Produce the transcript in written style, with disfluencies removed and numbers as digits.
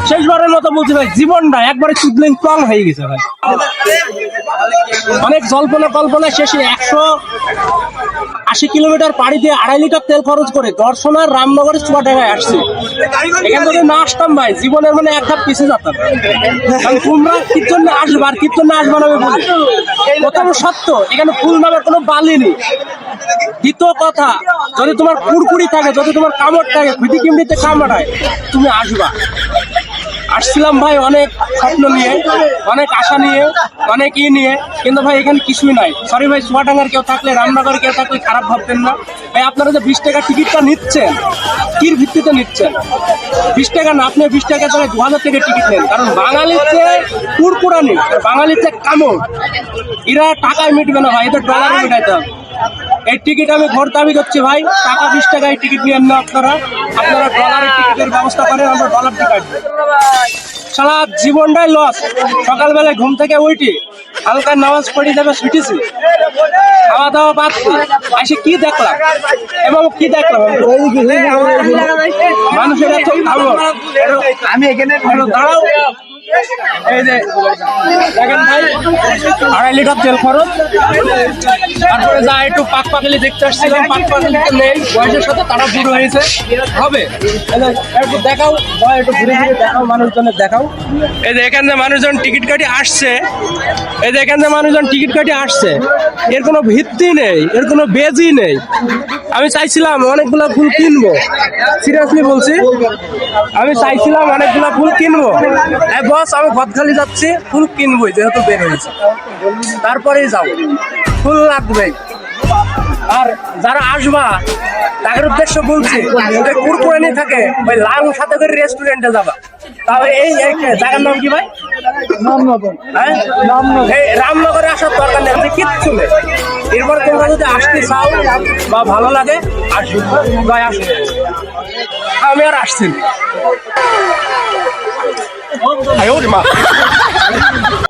শেষবারের মতো বলছি ভাই, জীবনটা একবারে চুদলেন টং হয়ে গেছে ভাই। অনেক জল্পনা কল্পনা শেষে 180 কিলোমিটার পাড়ি দিয়ে 2.5 লিটার তেল খরচ করে দর্শনার রামনগরের চুয়াডাঙ্গায় আসছি। এখান থেকে না আসতাম ভাই, জীবনের মানে এক ধাপ পিছিয়ে যেতাম। তোমরা কি জন্য আসবা আর কি জন্য আসবা না আমি বলি। প্রথম সত্য, এখানে ফুল নামের কোনো বালি নেই। দ্বিতীয় কথা, যদি তোমার কুড়কুড়ি থাকে, যদি তোমার কামড় থাকে, ভিটি কিমড়িতে কামড়ায়, তুমি আসবা। আসছিলাম ভাই অনেক স্বপ্ন নিয়ে, অনেক আশা নিয়ে, অনেক নিয়ে, কিন্তু ভাই এখানে কিছুই নাই। সরি ভাই, চুয়াডাঙ্গার কেউ থাকলে, রামনগর কেউ থাকলে খারাপ ভাববেন না ভাই। আপনারা যে 20 টাকা টিকিটটা নিচ্ছেন, কির ভিত্তিতে নিচ্ছেন? 20 টাকা না, আপনি 20 টাকা ধরে 2000 টাকা টিকিট নেন। কারণ বাঙালির যে কুড়কুড়ানি, বাঙালির যে কামড়, এরা টাকায় মিটবে না ভাই, এদের ডলারে মিটাইতে হবে। এই টিকিট আমি ঘোর দাবি করছি ভাই, টাকা 20 টাকায় টিকিট নিয়েন না আপনারা ডলারের টিকিটের ব্যবস্থা করেন, আমরা ডলার টিকিট। সারা জীবনটাই লস। সকালবেলায় ঘুম থেকে উঠি, হালকা নামাজ পড়ি যাবে ছুটেছি, খাওয়া দাওয়া পাচ্ছি, এসে কি দেখলাম এবং কি দেখলাম, মানুষের এত ভালো। আমি এখানে দাঁড়াও, এই যে দেখেন ভাই, 2.5 লিটার তেল খরচ। তারপরে যা একটু পাক পাখালি দেখতে আসছিলাম, পাক পাখালিতে নেই, বয়সের সাথে তারা বুড়ো হয়েছে হবে। একটু দেখাও ভাই, একটু ঘুরে ঘুরে দেখাও, মানুষজনের দেখাও। এই যে এখান থেকে মানুষজন টিকিট কাটি আসছে, এই যে এখান থেকে মানুষজন টিকিট কাটি আসছে, এর কোনো ভিত্তি নেই, এর কোনো বেজই নেই। আমি চাইছিলাম অনেকগুলো ফুল কিনবো, সিরিয়াসলি বলছি, আমি চাইছিলাম অনেকগুলো ফুল কিনবো। বস, আমি গদখালি যাচ্ছি, ফুল কিনবই, যেহেতু বের হয়েছে, তারপরেই যাও, ফুল লাগবে। আর যারা আসবা তাদের উদ্দেশ্য বলছি, কুরকুরানি থাকে ওই লাল সাথে করে রেস্টুরেন্টে যাবা। তাহলে এই জায়গার নাম কি ভাই? রামনগরে আসার দরকার নেই, কিচ্ছু নেই। এরপর তোমরা যদি আসতে চাও বা ভালো লাগে আসবে, আমি আর আসছি না।